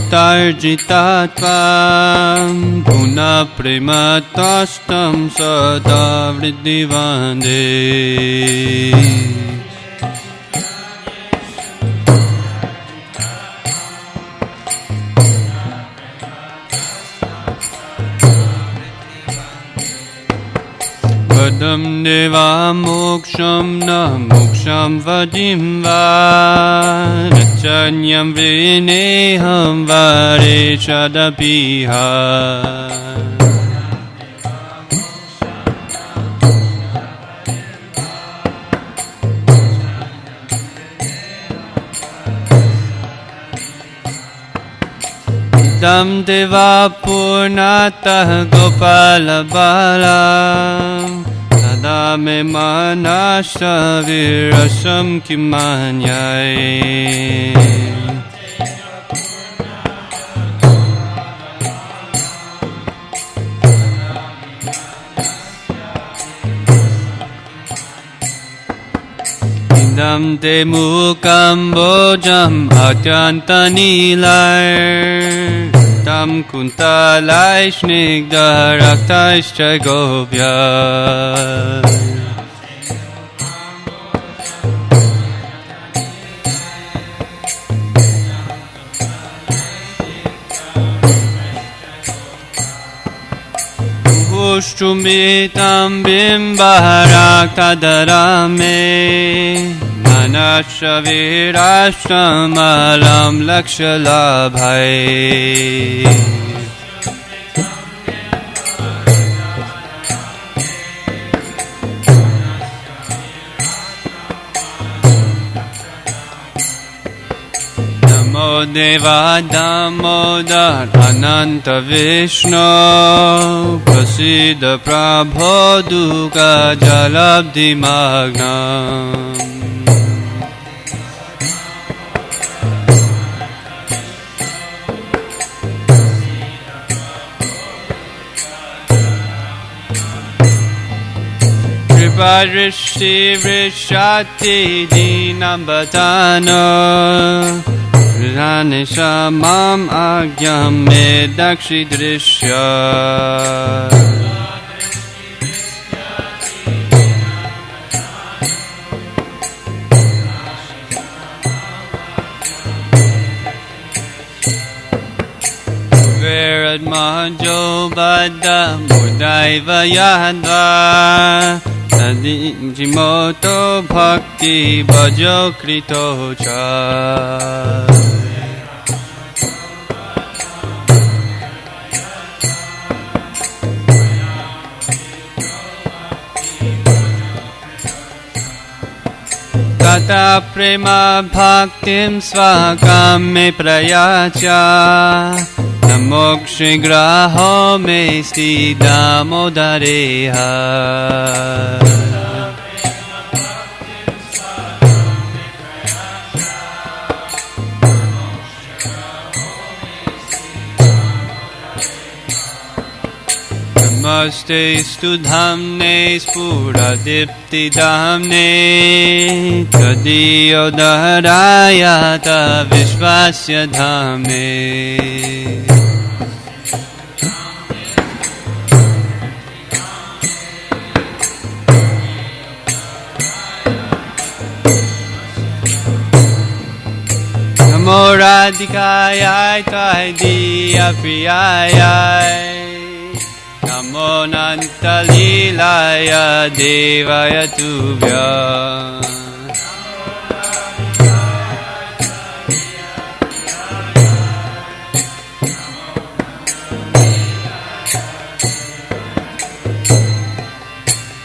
Tarjitatvam Puna Primatastam Sada Vriddhivande Vadam deva moksham na moksham vadim va Nachanyam vineham vare chadapiha Dam deva purnatah gopala bala Sadame manasha virasam kimanyai Idam te mukam bojam atyantanilai Tam kuntalai snigdharaktaischa gopya Ushtumitam bimbaharaktadarame Manashavirashamalam lakshalabhai Namo Deva Damodar Ananta Vishnu Prasida Prabho Duka Jalabdi Magnam Kriparishi Vrishati Dinambatano Ranisha Mam Agyam Medakshi Drishya Virad Mahajo Bada Mudaiva Yadva Jimoto Bhakti Bhajo Krito Cha Tata Prema Bhaktim Svakam Me Prayacha Namokshi Graho Me Stidamodareha Namaste Studhamne Spuradipti Dhamne Tadiyodarayata Vishvasya Dhame Namo Radhikayai Taidiya Priyayai Namo Nantalilaya Devaya Tubhya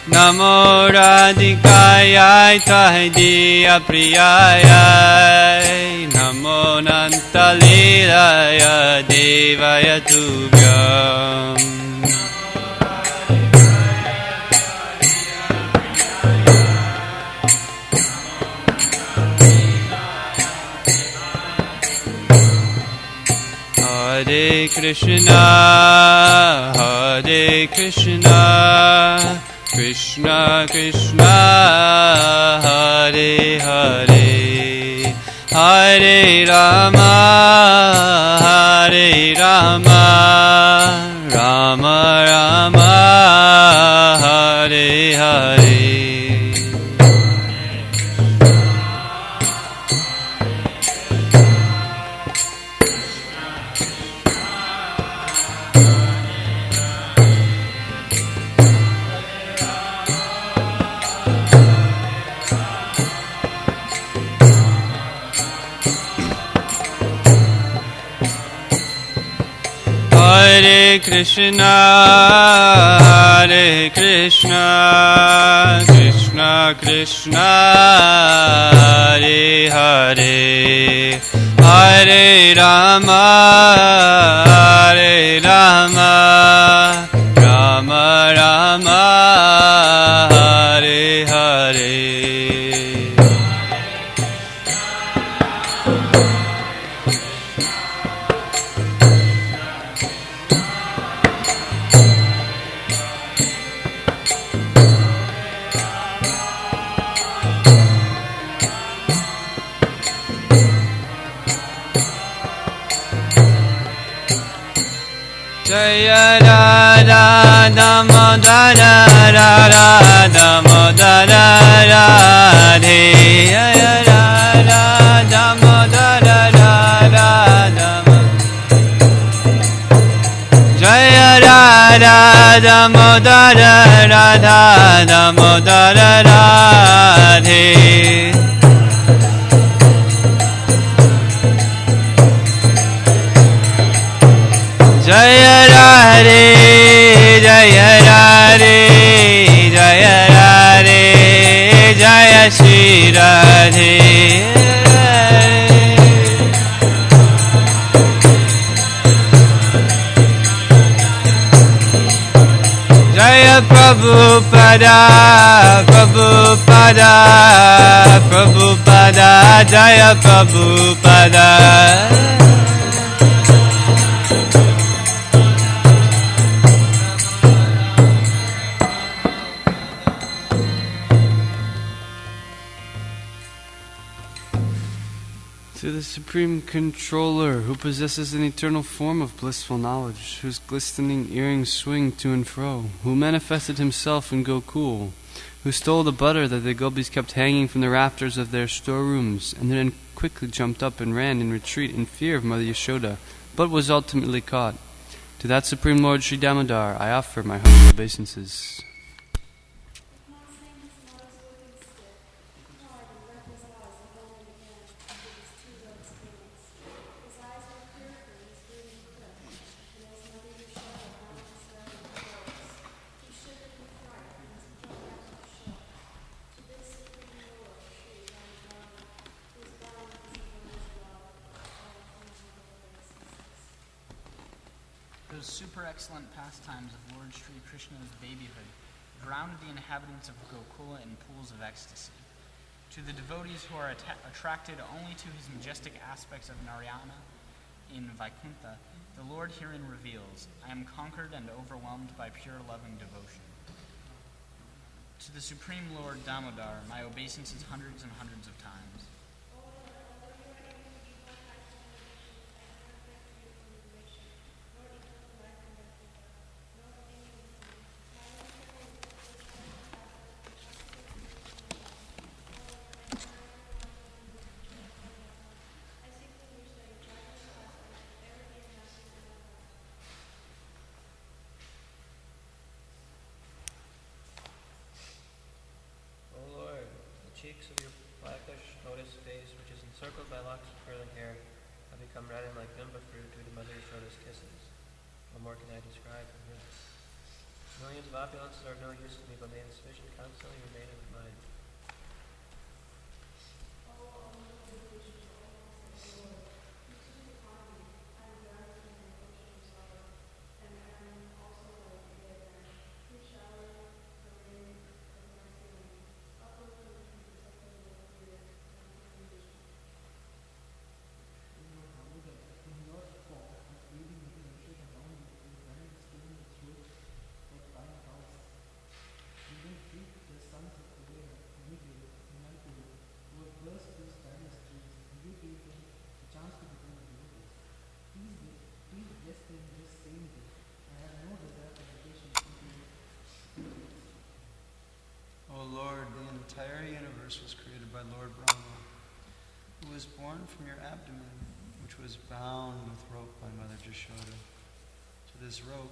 Namo Radhikayai Taidiya Priyayai Namo Nantalilaya Devaya Tubhya Hare Krishna, Hare Krishna, Krishna Krishna, Hare Hare, Hare Rama, Hare Rama, Rama Rama, Hare Hare. Hare Krishna, Krishna Krishna, Hare Hare, Hare Rama, Rama Rama, Hare Hare. Jaya Radha Damodara Radha Damodara Radhe Jaya Radha Damodara Radha Damodara Jaya Radha Damodara Radha Damodara Radhe Jaya Radhe, Jaya Radhe, Jaya Radhe, Jaya Shri Radhe. Jaya Prabhupada, Prabhupada, Prabhupada, Jaya Prabhupada. To the Supreme Controller, who possesses an eternal form of blissful knowledge, whose glistening earrings swing to and fro, who manifested himself in Gokul, who stole the butter that the gopis kept hanging from the rafters of their storerooms, and then quickly jumped up and ran in retreat in fear of Mother Yashoda, but was ultimately caught. To that Supreme Lord Sri Damodar, I offer my humble obeisances. Those super excellent pastimes of Lord Sri Krishna's babyhood drowned the inhabitants of Gokula in pools of ecstasy. To the devotees who are attracted only to his majestic aspects of Narayana in Vaikuntha, the Lord herein reveals, I am conquered and overwhelmed by pure loving devotion. To the Supreme Lord Damodar, my obeisances hundreds and hundreds of times. Cheeks of your blackish lotus face, which is encircled by locks of curling hair, have become reddened like nimba fruit due to Mother Yashoda's kisses. What more can I describe from this? Millions of opulences are of no use to me, but may insufficient constantly remain in my mind. universe was created by Lord Brahma, who was born from your abdomen, which was bound with rope by Mother Jashoda. To this rope,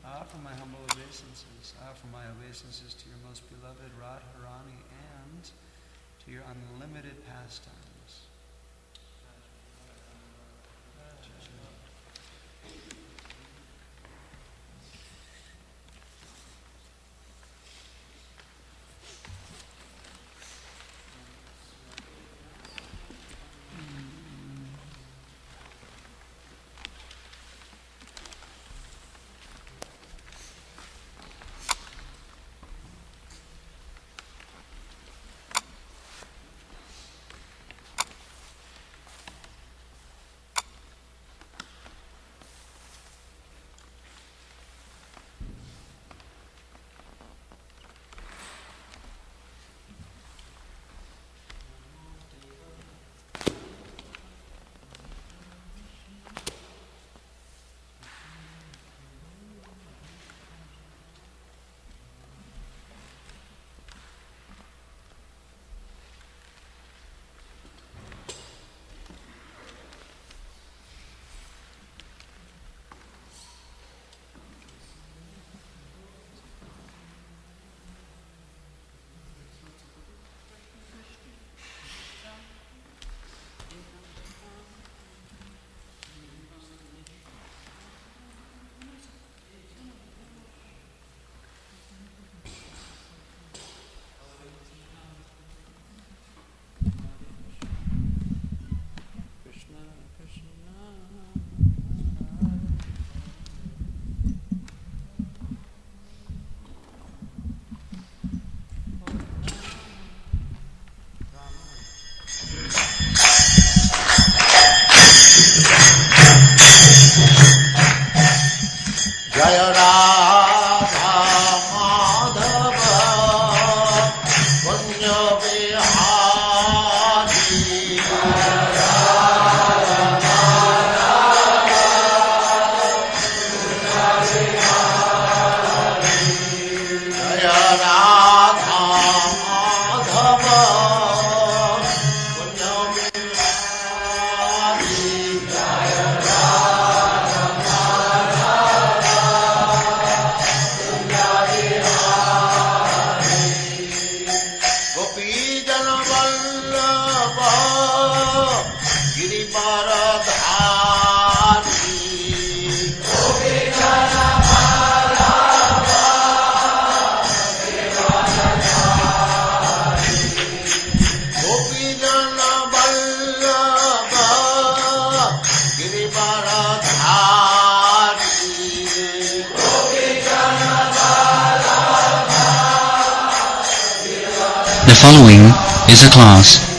I offer my humble obeisances. I offer my obeisances to your most beloved Radharani and to your unlimited pastimes. The following is a class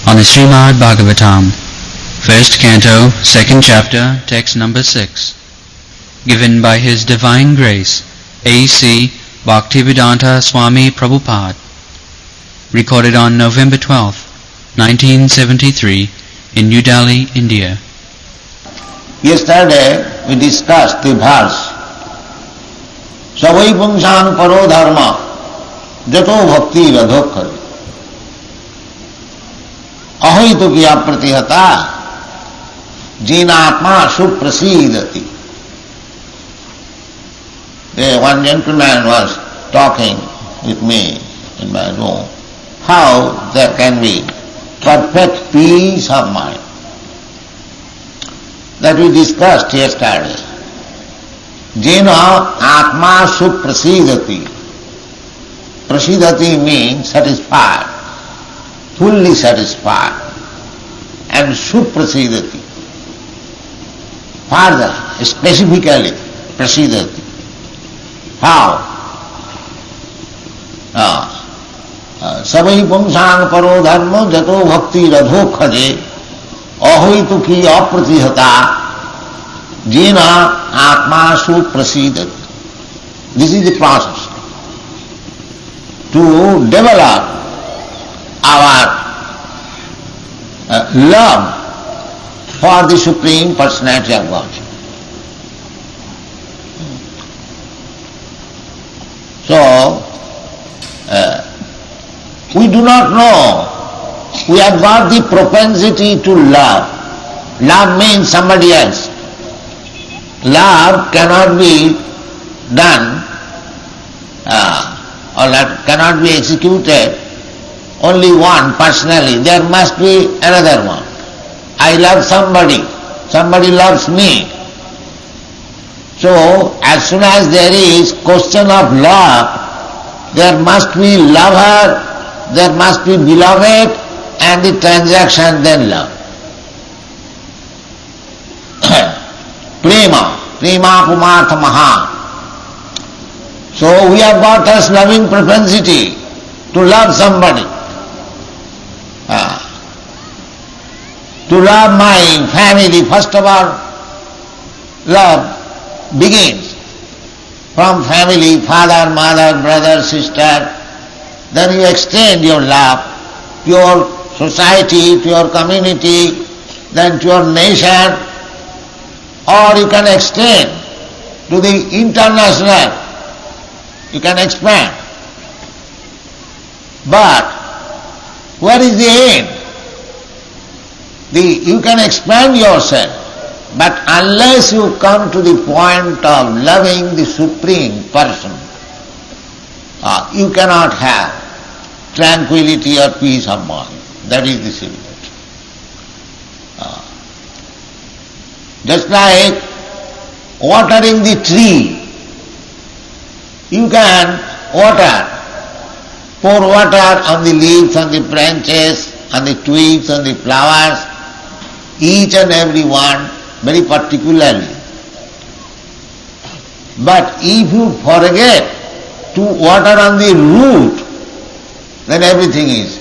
On the Srimad Bhagavatam, first canto, second chapter, text number 6, given by His Divine Grace, A.C. Bhaktivedanta Swami Prabhupada, recorded on November 12th, 1973, in New Delhi, India. Yesterday we discussed the verse Savai Pungsang Paro Dharma Jato Bhakti Radhokkari Ahaitu Kiya Pratihata Jinatma Suprasidati. One gentleman was talking with me in my room. How there can be perfect peace of mind? That we discussed yesterday. Jena Atma Suprasidati. Prasidati means satisfied, fully satisfied. And Suprasidati. Further, specifically, Prasidati. How? Savai Pungsang Paro Dharma Jato Bhakti Radhokkari Ahaitu ki apratihata jena atma suprasidati. This is the process to develop our love for the Supreme Personality of Godhead. So, we do not know. We have got the propensity to love. Love means somebody else. Love cannot be done or cannot be executed only one personally. There must be another one. I love somebody. Somebody loves me. So, as soon as there is question of love, there must be lover, there must be beloved, and the transaction then love. Prema pumartha maha. So we have got this loving propensity to love somebody. To love my family, first of all, love begins from family, father, mother, brother, sister. Then you extend your love to your society, to your community, then to your nation, or you can extend to the international, you can expand. But where is the end? You can expand yourself, but unless you come to the point of loving the Supreme Person, you cannot have tranquility or peace of mind. That is the secret. Just like watering the tree, you can pour water on the leaves, on the branches, on the twigs, on the flowers, each and every one very particularly. But if you forget to water on the root, then everything is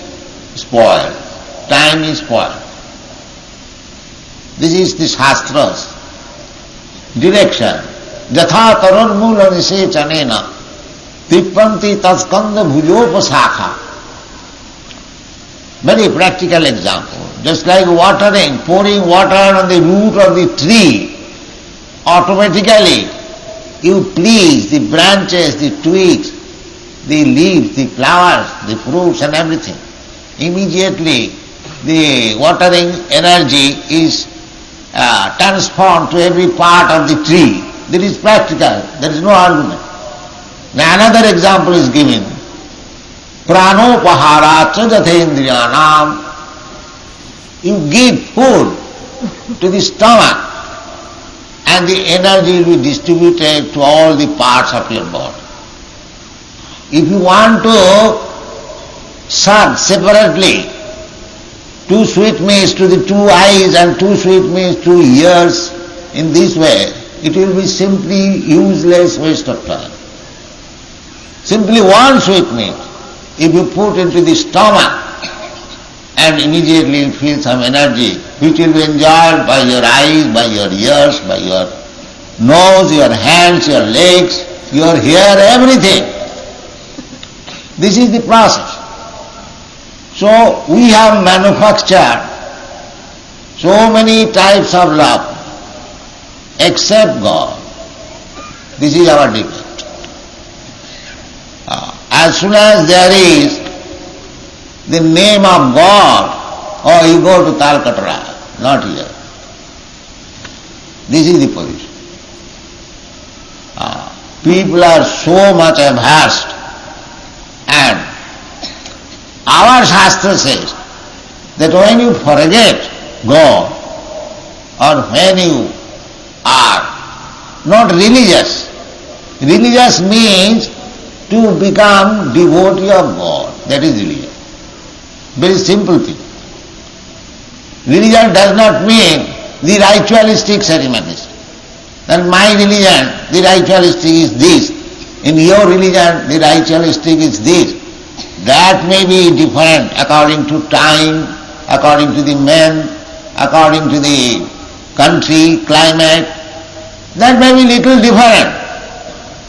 spoiled. Time is spoiled. This is the Shastra's direction. Jatha tarunmula nisechanena tippanti taskanda bhujopasakha. Very practical example. Just like watering, pouring water on the root of the tree, automatically you please the branches, the twigs, the leaves, the flowers, the fruits and everything. Immediately the watering energy is transformed to every part of the tree. That is practical. There is no argument. Now another example is given. Pranopaharacha jathendriyanam. You give food to the stomach and the energy will be distributed to all the parts of your body. If you want to serve separately 2 sweetmeats to the 2 eyes and 2 sweetmeats to ears in this way, it will be simply useless waste of time. Simply 1 sweetmeat, if you put into the stomach, and immediately you feel some energy which will be enjoyed by your eyes, by your ears, by your nose, your hands, your legs, your hair, everything. This is the process. So we have manufactured so many types of love except God. This is our defect. As soon as there is the name of God, oh, you go to Talkatra, not here. This is the position. People are so much averse, and our Shastra says that when you forget God, or when you are not religious, religious means to become devotee of God, that is religion. Very simple thing. Religion does not mean the ritualistic ceremonies. Then my religion, the ritualistic is this. In your religion, the ritualistic is this. That may be different according to time, according to the men, according to the country, climate. That may be little different.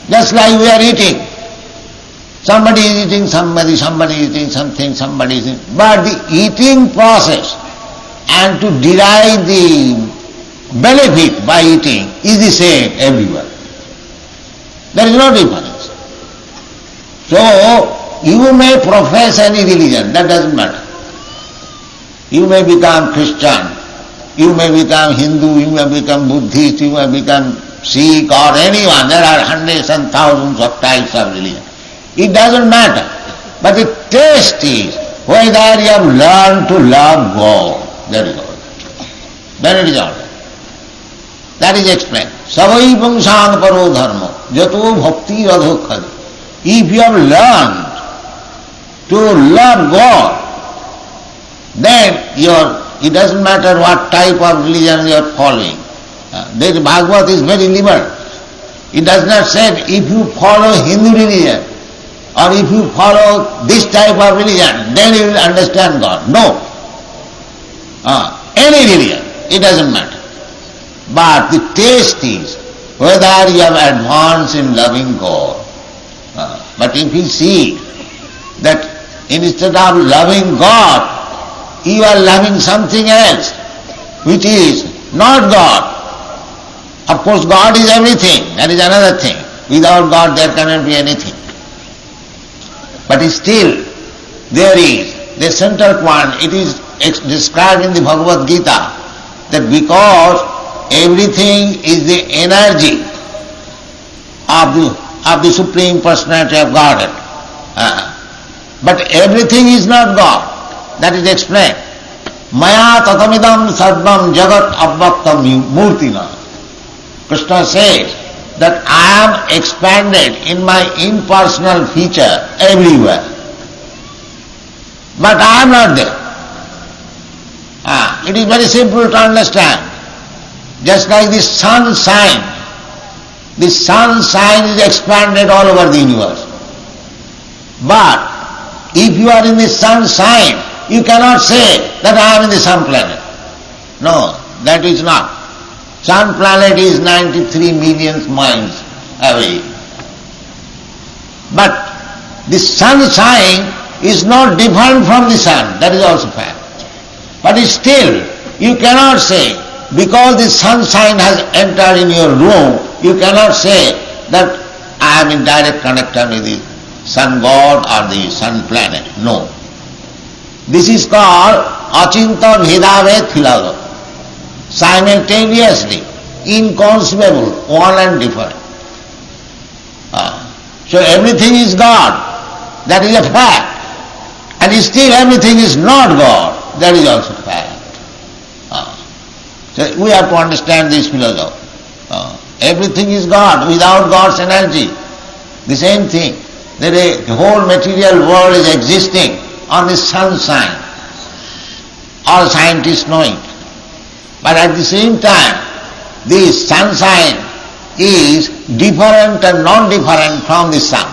Just like we are eating. Somebody is eating somebody is eating something, somebody is eating. But the eating process and to derive the benefit by eating is the same everywhere. There is no difference. So, you may profess any religion, that doesn't matter. You may become Christian, you may become Hindu, you may become Buddhist, you may become Sikh or anyone. There are hundreds and thousands of types of religion. It doesn't matter. But the test is whether you have learned to love God. That is all. Then it is all. That is explained. Savai pungsang paro dharma jato bhakti radhokhadi. If you have learned to love God, then it doesn't matter what type of religion you are following. The Bhagavad is very liberal. It does not say if you follow Hindu religion or if you follow this type of religion, then you will understand God. No. Any religion, it doesn't matter. But the test is whether you have advanced in loving God. But if you see that instead of loving God, you are loving something else, which is not God. Of course, God is everything. That is another thing. Without God, there cannot be anything. But still, there is the central point. It is described in the Bhagavad Gita that because everything is the energy of the Supreme Personality of Godhead, but everything is not God. That is explained. Maya tatamidam sarvam jagat avyaktam murtina. Krishna says that I am expanded in my impersonal feature everywhere. But I am not there. It is very simple to understand. Just like the sunshine. The sunshine is expanded all over the universe. But if you are in the sunshine, you cannot say that I am in the sun planet. No, that is not. Sun planet is 93 million miles away. But the sunshine is not different from the sun. That is also fact. But still, you cannot say, because the sunshine has entered in your room, you cannot say that I am in direct connection with the sun god or the sun planet. No. This is called achinta bhedaved philosophy. Simultaneously, inconceivable, one and different. So everything is God, that is a fact. And still everything is not God, that is also a fact. So we have to understand this philosophy. Everything is God, without God's energy. The same thing. The whole material world is existing on the sunshine. All scientists know it. But at the same time, this sunshine is different and non-different from the sun.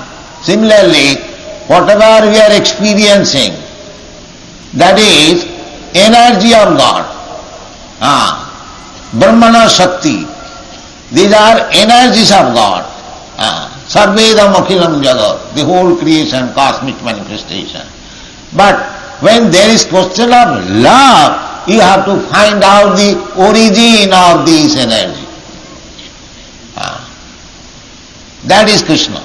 Similarly, whatever we are experiencing, that is energy of God. Brahmana Shakti. These are energies of God. Sarvedam akhilam jagat, the whole creation, cosmic manifestation. But when there is question of love, you have to find out the origin of this energy. That is Krishna.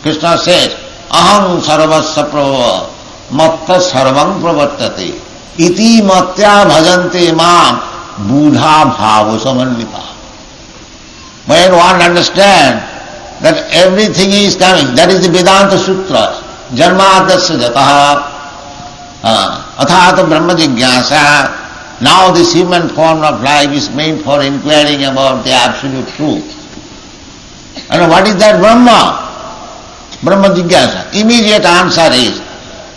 Krishna says, aham sarvasya prabhava matta sarvam pravartate iti matya bhajante mam buddha bhava samannita. When one understands that everything is coming, that is the Vedanta Sutra, Janmadasya jataha, athata brahma jigyasa. Now this human form of life is meant for inquiring about the absolute truth. And what is that Brahma? Brahma jigyasa. Immediate answer is,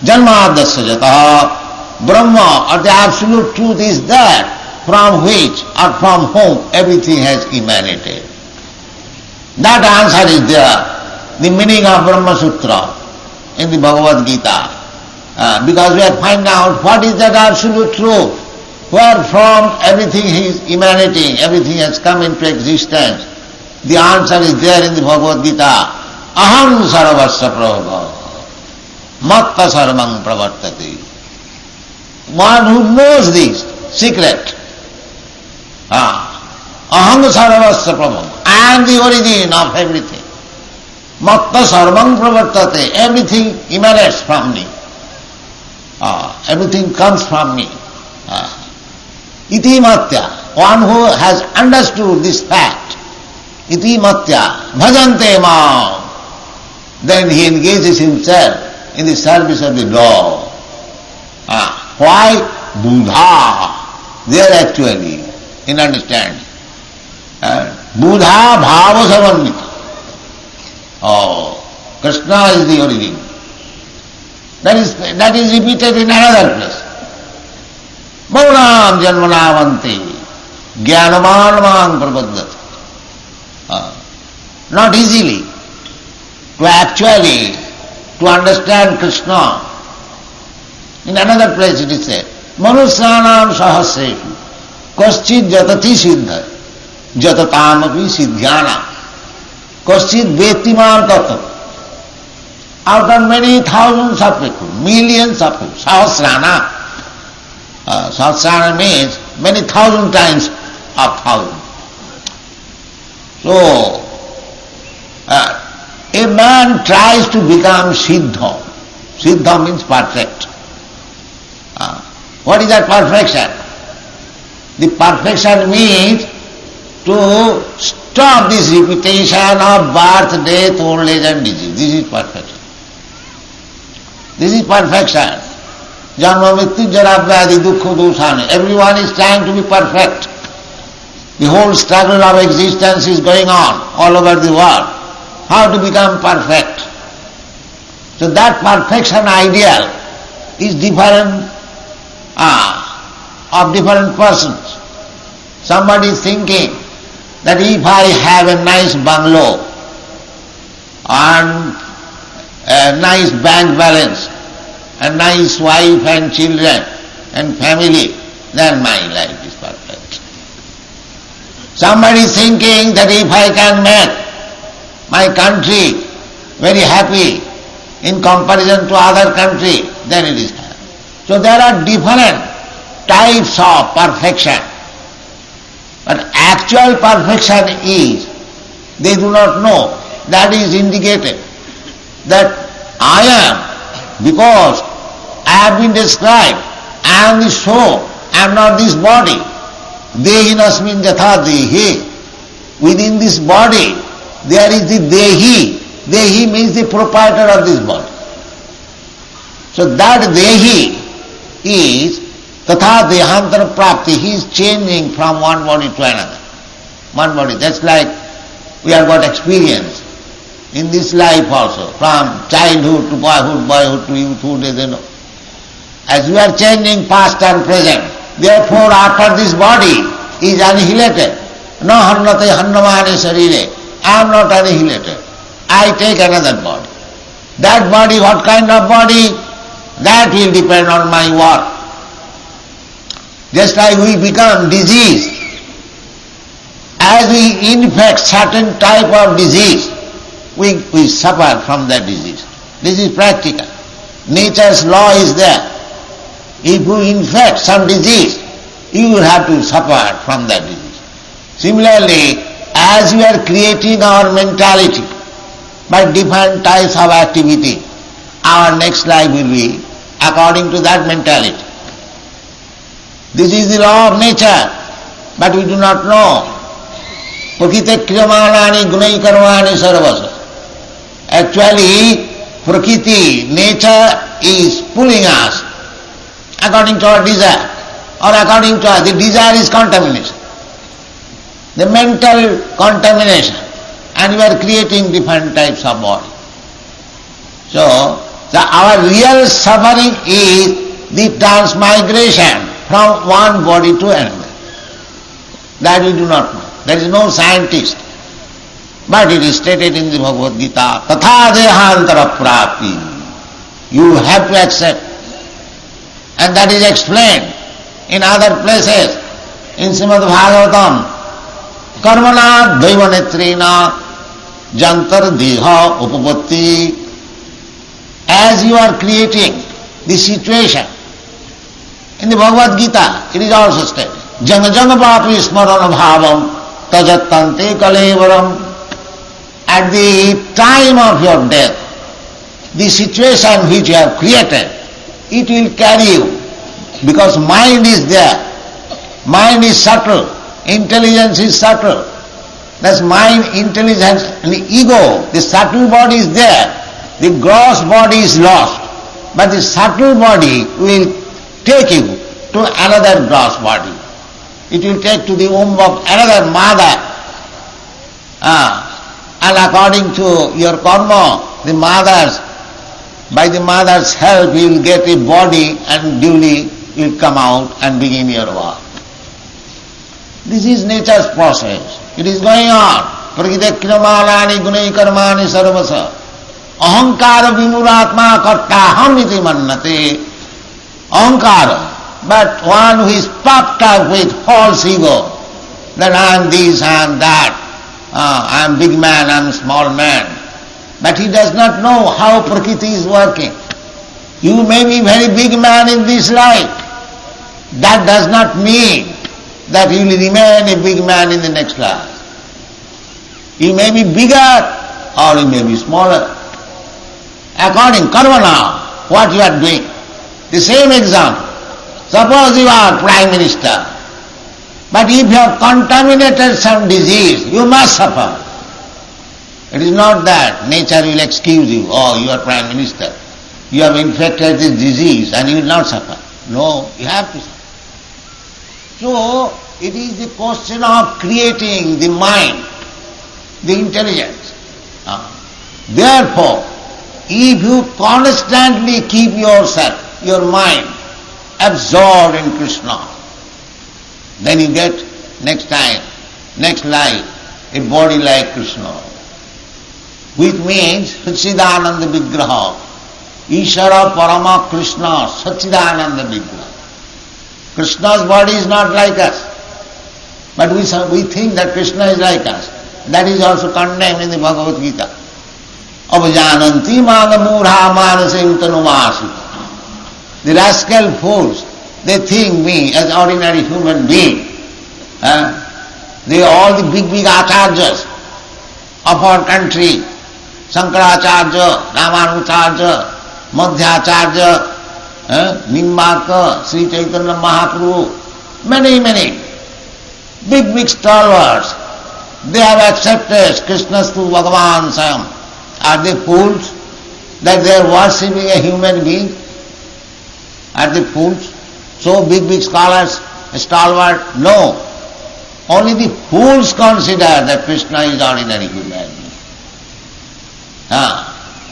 Janmadasya jataha, Brahma or the absolute truth is that from which or from whom everything has emanated. That answer is there, the meaning of Brahma Sutra in the Bhagavad Gita. Because we have found out what is that absolute truth, where from everything is emanating, everything has come into existence. The answer is there in the Bhagavad Gita. Aham sarvasya prabhava matta sarvam pravartate. One who knows this secret, aham sarvasya prabhava, I am the origin of everything. Matta sarvam pravartate, everything emanates from me. Everything comes from me. Iti matya, one who has understood this fact, iti matya, bhajante mam, then he engages himself in the service of the Lord. Why? Buddha, there actually, in understanding. Buddha bhava samannita. Krishna is the origin. That is repeated in another place. Maunam janmanavante jnanaman mang prapaddati. Not easily to actually to understand Krishna. In another place it is said, manusyanam sahasreshu kaschid jatati siddha jatatamapi siddhyana kaschid vettimam tattva. Out of many thousands of people, millions of people, sahasrana. Sahasrana means many thousand times of thousand. So, a man tries to become siddha. Siddha means perfect. What is that perfection? The perfection means to stop this repetition of birth, death, old age and disease. This is perfection. This is perfection. Janma mrityu jara vyadhi dukkha doshani. Everyone is trying to be perfect. The whole struggle of existence is going on all over the world. How to become perfect? So that perfection ideal is different of different persons. Somebody is thinking that if I have a nice bungalow and a nice bank balance, a nice wife and children and family, then my life is perfect. Somebody is thinking that if I can make my country very happy in comparison to other country, then it is happy. So there are different types of perfection. But actual perfection is, they do not know. That is indicated that I am, because I have been described, I am the soul, I am not this body. Dehinasmin jatha dehi. Within this body, there is the Dehi. Dehi means the proprietor of this body. So that Dehi is tatha dehantara prapti. He is changing from one body to another. One body. That's like we have got experience in this life also, from childhood to boyhood to youthhood, as we are changing past and present. Therefore, after this body is annihilated, no hannate hannamane sarire, I am not annihilated. I take another body. That body, what kind of body? That will depend on my work. Just like we become diseased, as we infect certain type of disease, we suffer from that disease. This is practical. Nature's law is there. If you infect some disease, you will have to suffer from that disease. Similarly, as we are creating our mentality by different types of activity, our next life will be according to that mentality. This is the law of nature, but we do not know. Prakite kriyamanani gunai karmani sarvasa. Actually, Prakriti, nature is pulling us according to our desire, or according to the desire is contamination, the mental contamination, and we are creating different types of body. So our real suffering is the transmigration from one body to another. That we do not know. There is no scientist. But it is stated in the Bhagavad Gita, tatha dehantara prapti. You have to accept. And that is explained in other places. In Srimad Bhagavatam, karmana daivanetrina jantar deha upapatti. As you are creating the situation, in the Bhagavad Gita, it is also stated, jana jana papi smarana bhavam tajattante kalevaram. At the time of your death, the situation which you have created, it will carry you, because mind is there. Mind is subtle, intelligence is subtle. That's mind, intelligence and the ego. The subtle body is there, the gross body is lost, but the subtle body will take you to another gross body. It will take to the womb of another mother. And according to your karma, by the mother's help, you will get a body and duly you will come out and begin your work. This is nature's process. It is going on. Prakite kriyamalani gunai karmani sarvasa. Ahankara vimuratma kartaham iti mannate. Ahankara. But one who is puffed up with false ego, that I am this, I am that. I am big man, I am small man. But he does not know how Prakriti is working. You may be very big man in this life. That does not mean that you will remain a big man in the next life. You may be bigger or you may be smaller. According karma now, what you are doing. The same example. Suppose you are Prime Minister. But if you have contaminated some disease, you must suffer. It is not that nature will excuse you, oh, you are Prime Minister. You have infected this disease and you will not suffer. No, you have to suffer. So, it is the question of creating the mind, the intelligence. Therefore, if you constantly keep yourself, your mind, absorbed in Krishna, then you get next time, next life, a body like Krishna, which means Satchidananda Vigraha. Ishara Parama Krishna, Satchidananda Vigraha. Krishna's body is not like us, but we think that Krishna is like us. That is also condemned in the Bhagavad Gita. Avajananti magamurha manasem tanumasi. The rascal fools, they think me as ordinary human being. They are all the big acharyas of our country. Shankaracharya, Ramanujarya, Madhyacharya, Nimbaka, Sri Chaitanya Mahaprabhu, many. big stalwarts, they have accepted Krishnastu Bhagavan Swayam. Are they fools that they are worshipping a human being? Are they fools? So big scholars, stalwart? No. Only the fools consider that Krishna is ordinary human being.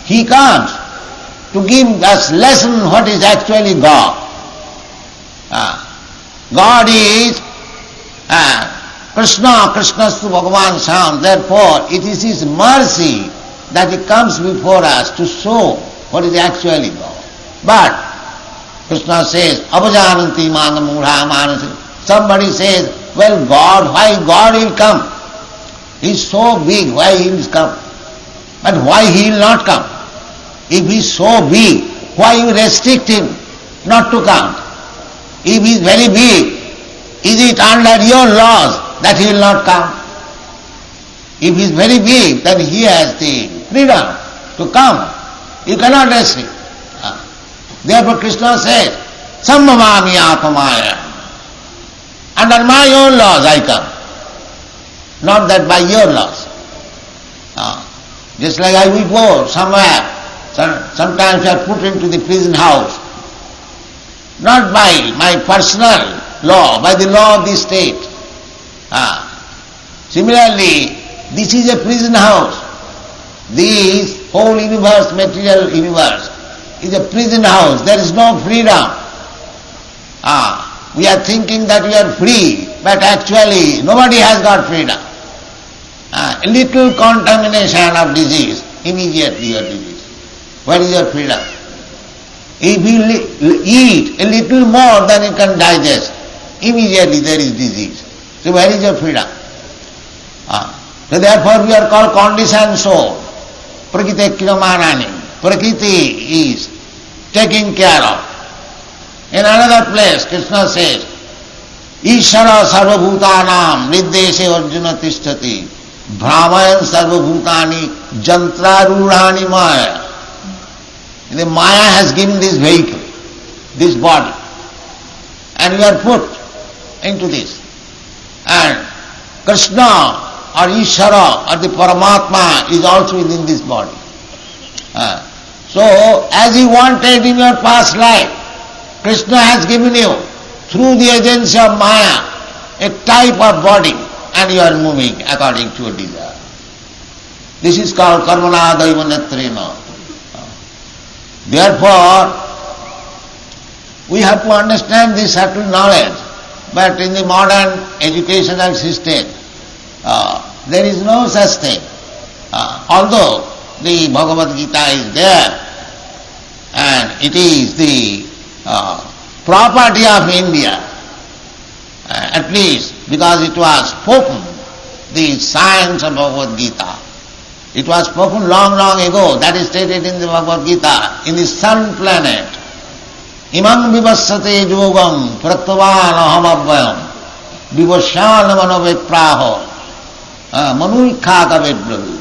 He comes to give us lesson what is actually God. God is Krishna, Krishnastu Bhagavan Swayam. Therefore, it is His mercy that He comes before us to show what is actually God. But Krishna says, Avajananti manamudha manasi. Somebody says, well, God, why God will come? He is so big, why He will come? But why He will not come? If He is so big, why you restrict Him not to come? If He is very big, is it under your laws that He will not come? If He is very big, then He has the freedom to come. You cannot restrict. Therefore Krishna says, Sambhavami Atmaya. Under my own laws I come. Not that by your laws. Just like I will go somewhere, sometimes I are put into the prison house. Not by my personal law, by the law of the state. Similarly, this is a prison house. This whole universe, material universe, is a prison house. There is no freedom. We are thinking that we are free, but actually nobody has got freedom. A little contamination of disease, immediately your disease. Where is your freedom? If you eat a little more than you can digest, immediately there is disease. So where is your freedom? So therefore we are called conditioned soul. Prakriti kilamanani. Prakriti is taken care of. In another place, Krishna says, Ishara sarvabhutanam nirdeshe arjuna tishtati brahmayan sarvabhutani jantrarurani maya. The Maya has given this vehicle, this body, and we are put into this. And Krishna or Ishara or the Paramatma is also within this body. So, as He wanted in your past life, Krishna has given you, through the agency of Maya, a type of body, and you are moving according to your desire. This is called karmana daivanyatrena. Therefore, we have to understand this subtle knowledge, but in the modern educational system, there is no such thing. Although the Bhagavad Gita is there, and it is the property of India, at least because it was spoken, the science of Bhagavad Gita. It was spoken long ago, that is stated in the Bhagavad Gita, in the sun planet. Imam vivassate yogam pratvan aham abhyam vivasyan manovepraho manuikha vedbhavi.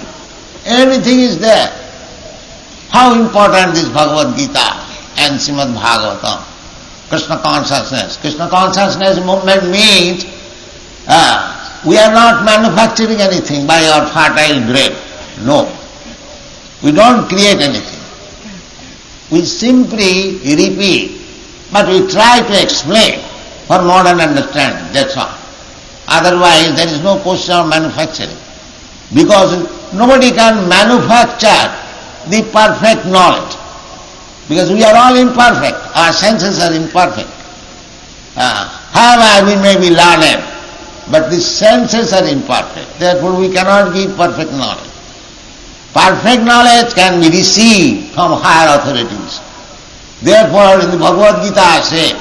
Everything is there. How important is Bhagavad Gita and Srimad Bhagavatam? Krishna consciousness. Krishna consciousness movement means we are not manufacturing anything by our fertile brain. No. We don't create anything. We simply repeat, but we try to explain for modern understanding, that's all. Otherwise there is no question of manufacturing. Because nobody can manufacture the perfect knowledge. Because we are all imperfect, our senses are imperfect. However, we may be learned, but the senses are imperfect. Therefore we cannot give perfect knowledge. Perfect knowledge can be received from higher authorities. Therefore in the Bhagavad Gita says,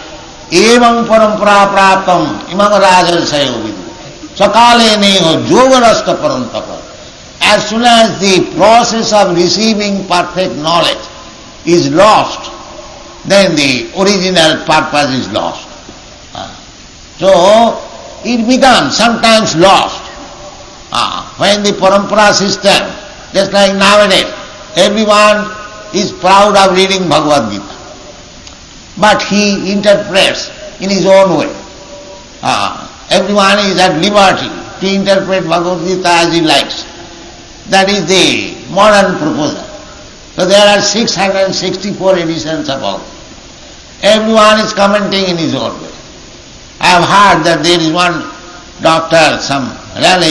Evam parampara praptam imam rajasayo vidu sakale neho jogarasta parantapa. As soon as the process of receiving perfect knowledge is lost, then the original purpose is lost. So it becomes sometimes lost. When the parampara system, just like nowadays, everyone is proud of reading Bhagavad Gita. But he interprets in his own way. everyone is at liberty to interpret Bhagavad Gita as he likes. That is the modern proposal. So there are 664 editions of Bhagavad Gita. Everyone is commenting in his own way. I have heard that there is one doctor,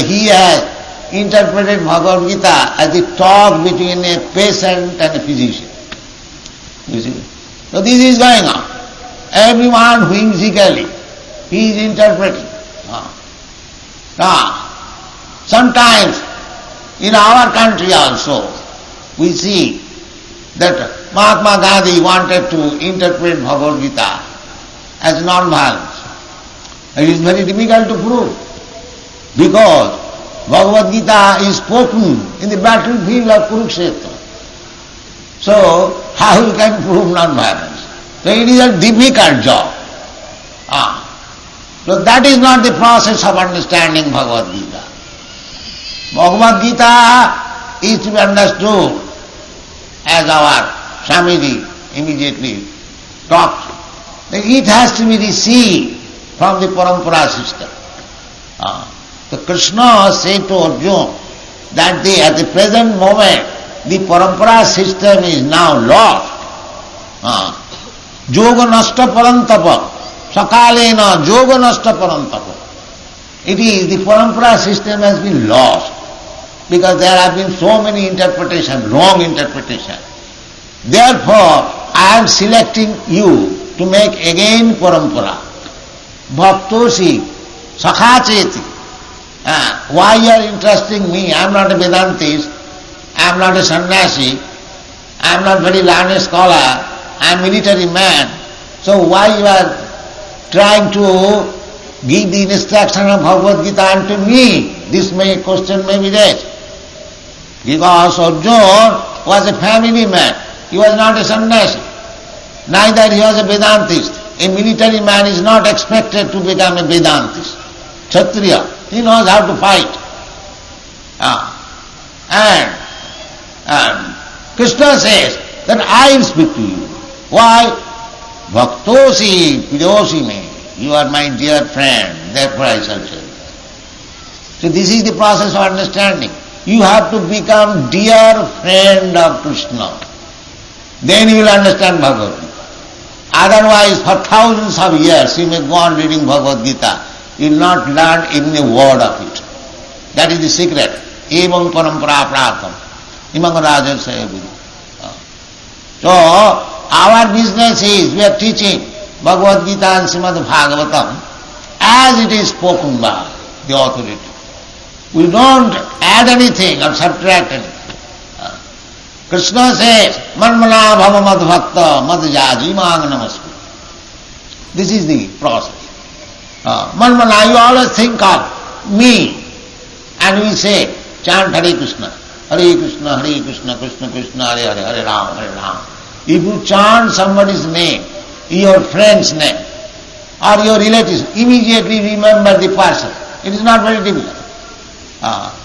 he has interpreted Bhagavad Gita as the talk between a patient and a physician. You see? So this is going on. Everyone whimsically, he is interpreting. Now, sometimes in our country also, we see that Mahatma Gandhi wanted to interpret Bhagavad Gita as non-violence. It is very difficult to prove because Bhagavad Gita is spoken in the battlefield of Kurukshetra. So, how you can prove non-violence? So it is a difficult job. So that is not the process of understanding Bhagavad Gita. Bhagavad Gita is to be understood as our Swamiji immediately talked. It has to be received from the parampara system. So Krishna said to Arjuna that at the present moment the parampara system is now lost. Yoga nasta parantapa, sakalena yoga nasta parantapa. It is, the parampara system has been lost because there have been so many interpretations, wrong interpretations. Therefore, I am selecting you to make again parampara. Bhaktosi, sakhacheti. Why you are interesting me? I am not a Vedantist, I am not a sannyasi, I am not very learned scholar, I am military man. So why you are trying to give the instruction of Bhagavad Gita unto me? This question may be raised. Because Arjuna was a family man, he was not a sannyasi, neither he was a Vedantist. A military man is not expected to become a Vedantist. Kshatriya, he knows how to fight. And Krishna says that I will speak to you. Why? Bhaktosi pidosi me. You are my dear friend, therefore I shall tell you. So this is the process of understanding. You have to become dear friend of Krishna. Then you will understand Bhagavad Gita. Otherwise, for thousands of years you may go on reading Bhagavad Gita. You will not learn even a word of it. That is the secret. Evam parampara praptam. Imam Rajasaya Guru. So, our business is, we are teaching Bhagavad Gita and Srimad Bhagavatam as it is spoken by the authority. We don't add anything or subtract anything. Krishna says, Manmana bhava mad bhakta mad jaji mang namasmi. This is the process. Manmana, you always think of me. And we say, chant Hare Krishna, Hare Krishna, Hare Krishna, Krishna Krishna, Hare Hare, Hare Ram, Hare Ram. If you chant somebody's name, your friend's name, or your relatives, immediately remember the person. It is not very difficult.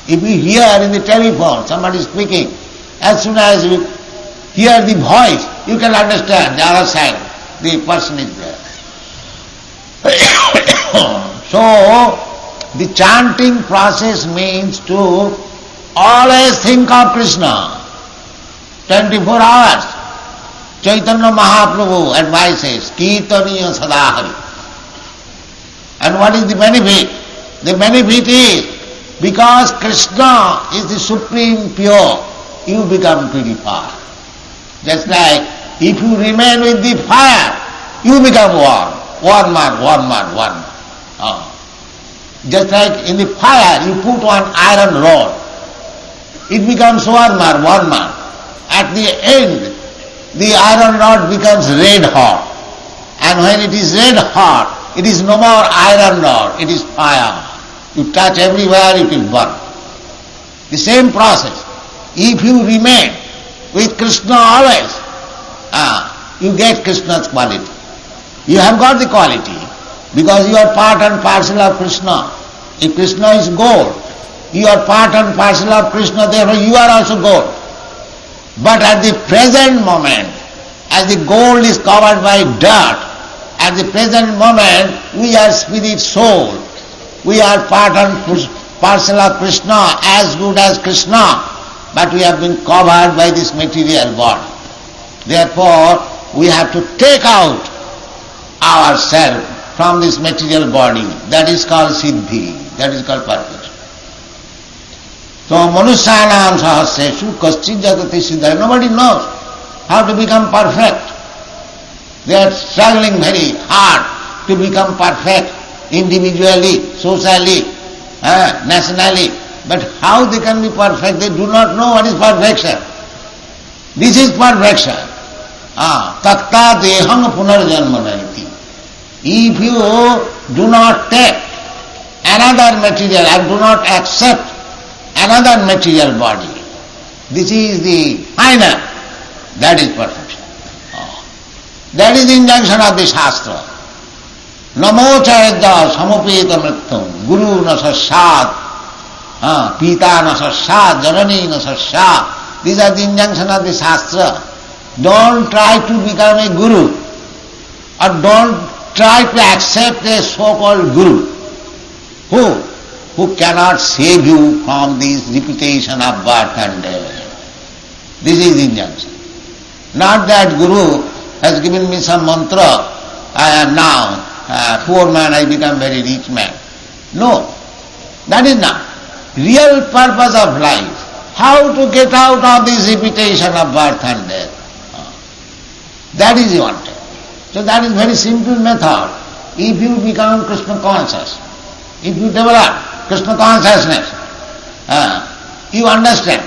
If you hear in the telephone somebody speaking, as soon as you hear the voice, you can understand the other side, the person is there. So, the chanting process means to always think of Krishna, 24 hours. Chaitanya Mahaprabhu advises, Kirtaniya Sadahari. And what is the benefit? The benefit is, because Krishna is the supreme pure, you become purified. Just like if you remain with the fire, you become warm. Warmer. Just like in the fire, you put one iron rod, it becomes warmer. At the end, the iron rod becomes red hot. And when it is red hot, it is no more iron rod, it is fire. You touch everywhere, it will burn. The same process. If you remain with Krishna always, you get Krishna's quality. You have got the quality because you are part and parcel of Krishna. If Krishna is gold, you are part and parcel of Krishna, therefore you are also gold. But at the present moment, as the gold is covered by dirt, at the present moment we are spirit soul. we are part and parcel of Krishna, as good as Krishna, but we have been covered by this material body. Therefore, we have to take out ourselves from this material body. That is called siddhi, that is called perfection. So, manusyanam sahasreshu kaschid jagati siddhaya. Nobody knows how to become perfect. They are struggling very hard to become perfect individually, socially, nationally. But how they can be perfect? They do not know what is perfection. This is perfection. Takta deham punarjanmanaiti. If you do not take another material and do not accept another material body, this is the final, that is perfection. That is the injunction of the Shastra. Namo chayadya samupeta mrityum, guru na sasyat, pita na sasyat, janani na sasyat. These are the injunction of the Shastra. Don't try to become a guru, or don't try to accept a so-called guru who cannot save you from this repetition of birth and death. This is the injunction. Not that guru has given me some mantra, I am now poor man, I become very rich man. No, that is not. Real purpose of life, how to get out of this repetition of birth and death. That is wanted. So that is very simple method. If you become Krishna conscious, if you develop Krishna consciousness, you understand.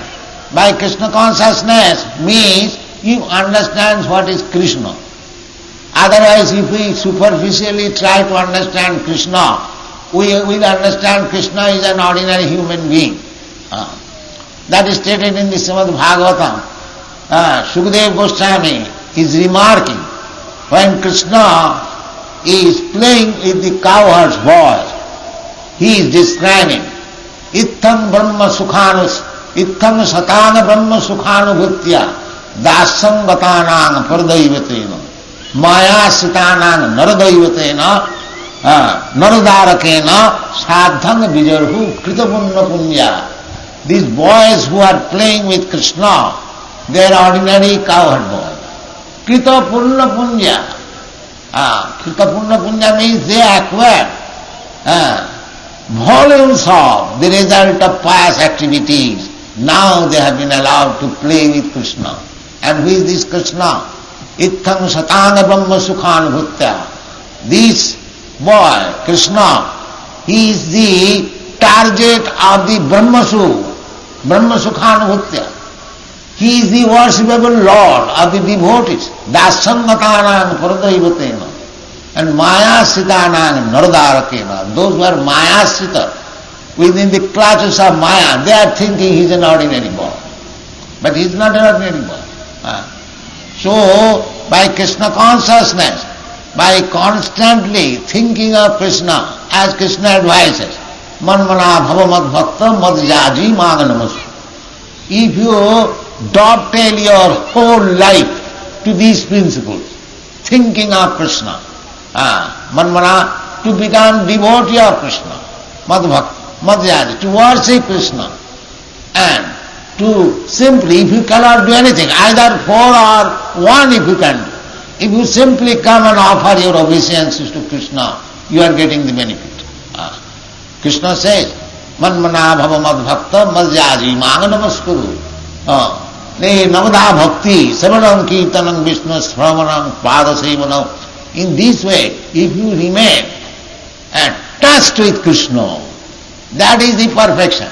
By Krishna consciousness means you understand what is Krishna. Otherwise, if we superficially try to understand Krishna, we will understand Krishna is an ordinary human being. That is stated in the Srimad Bhagavatam. Sukadeva Goswami is remarking, when Krishna is playing with the cowherd's voice, he is describing Ittham Brahma Sukhanus, Ittham Satana Brahma Sukhanubhutya, Dasam Gatanang Pardaivatena, Maya Sitanang Naradaivatena, Naradarakena, Sadhang Vijarhu Kritapunna Punya. These boys who are playing with Krishna, they are ordinary cowherd boys. Krita Purna Punya. Krita Purna Punya means they acquire volumes of the result of pious activities. Now they have been allowed to play with Krishna. And who is this Krishna? Ittham Satana Brahma Sukhanubhutya. This boy, Krishna, he is the target of the Brahma Sukhanubhutya. He is the worshipable Lord of the devotees. Dasangatanang Paradaivatena. And Maya Sitanang Naradarakena. Those who are Maya Sita, within the clutches of Maya, they are thinking he is an ordinary boy. But he is not an ordinary boy. So, by Krishna consciousness, by constantly thinking of Krishna, as Krishna advises, Manmana Bhavamad Bhakta Madhyaji Maganamas. If you dovetail your whole life to these principles, thinking of Krishna, Manmana, to become devotee of Krishna, Madhyaji, to worship Krishna, and to simply, if you cannot do anything, either 4 or 1 if you can do, if you simply come and offer your obeisances to Krishna, you are getting the benefit. Krishna says, Manmana Bhavamad Bhakta Madhyaji Maganamas Ne Navada Bhakti Savanam Kirtanam Vishnu Sravanam Padasevanam. In this way, if you remain attached with Krishna, that is the perfection.